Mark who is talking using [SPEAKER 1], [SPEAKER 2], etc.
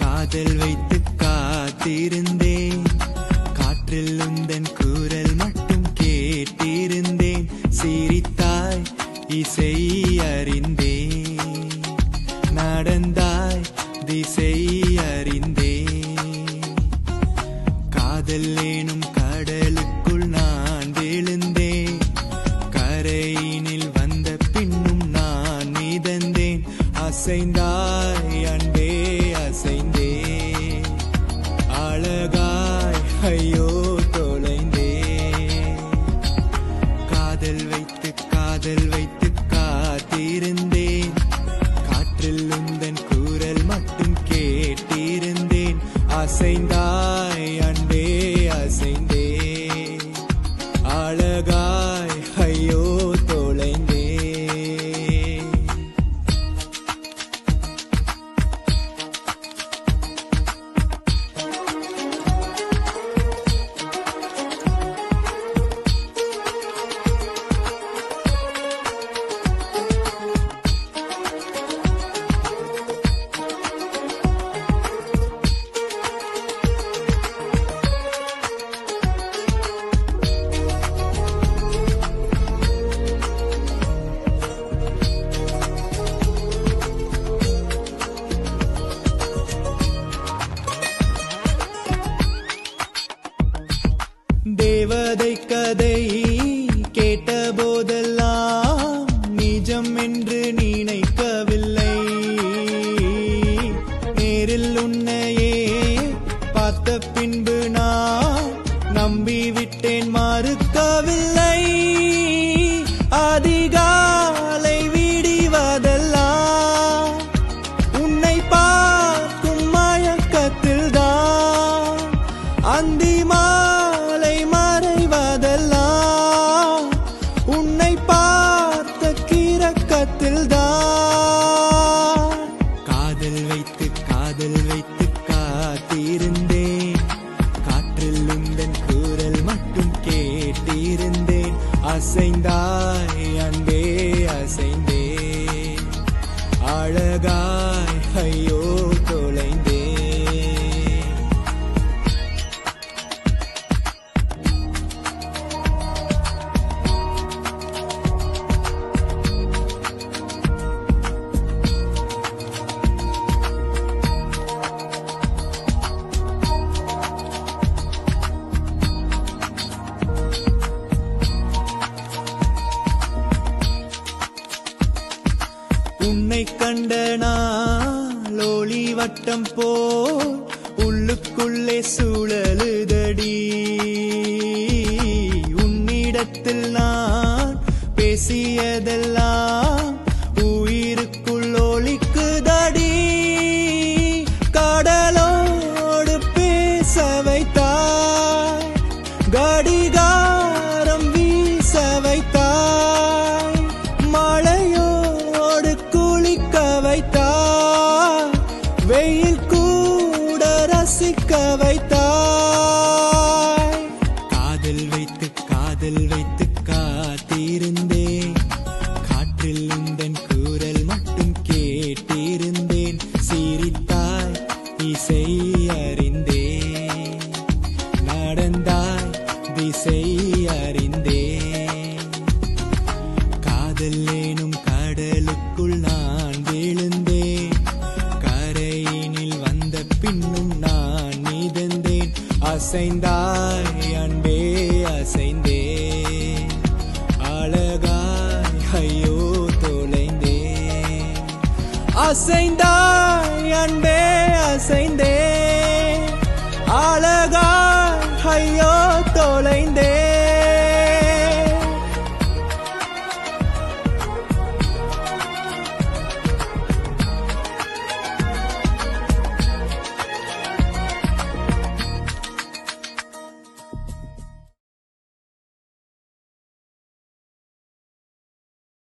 [SPEAKER 1] காதல் வைத்து காத்திருந்தேன். காற்றில் உந்தன் குரல் மட்டும் கேட்டிருந்தேன். சிரித்தாய் இசை அறிந்தேன். நடந்தாய் திசை அறிந்தேன். காதல் எனும் கடலுக்குள் நான் விழுந்தேன். கரையினில் வந்த பின்னும் நான் மிதந்தேன். அசைந்தாய் அன்பே அசைந்தே. அழகாய் ஐயோ தொலைந்தே. காதல் வைத்து காத்திருந்தேன். காற்றில் உந்தன் குரல் மட்டும் கேட்டிருந்தேன். அசைந்தாய் அன்பே அசைந்தே. அழகாய் ஐயோ தொலைந்தே. தேவதை கதை கேட்ட போதெல்லாம் நிஜம் என்று நினைக்கவில்லை. நேரில் உன்னையே பார்த்த பின்பு நான் நம்பிவிட்டேன், மறுக்கவில்லை. அதிகாலை விடிவதெல்லாம் உன்னை பார்க்கும் மயக்கத்தில் தான். அந்தி மாலை மறைவதெல்லாம் உன்னை பார்த்த கிறக்கத்தில் தான். காதல் வைத்து காத்திருந்தேன். காற்றில் உந்தன் குரல் மட்டும் கேட்டிருந்தேன். அசைந்தாய் அன்பே அசைந்தே. அழகாய் ஐயோ தொலைந்தே. உன்னை கண்ட நாள் ஒளி வட்டம் போல் உள்ளுக்குள்ளே சுழலுதடி. உன்னிடத்தில் நான் பேசியதெல்லாம் உயிருக்குள் ஒலிக்குதடி. கடலோடு பேச வைத்தாய், கடிகாரம் வீச வைத்தாய். மழையோடு குளிக்க வைத்தாய், வெயில் கூட ரசிக்க வைத்தாய். காதல் வைத்து காத்திருந்தேன். காற்றில் உந்தன் குரல் மட்டும் கேட்டிருந்தேன். சிரித்தாய் இசை அறிந்தேன். நடந்தாய் திசை அறிந்தேன். காதல் எனும் கடலுக்குள் நான் விழுந்தேன். கரையினில் வந்த பின்னும் நான் மிதந்தேன். அசைந்தாய் அன்பே அசைந்தே. அழகாய் ஐயோ தொலைந்தே. அசைந்தாய்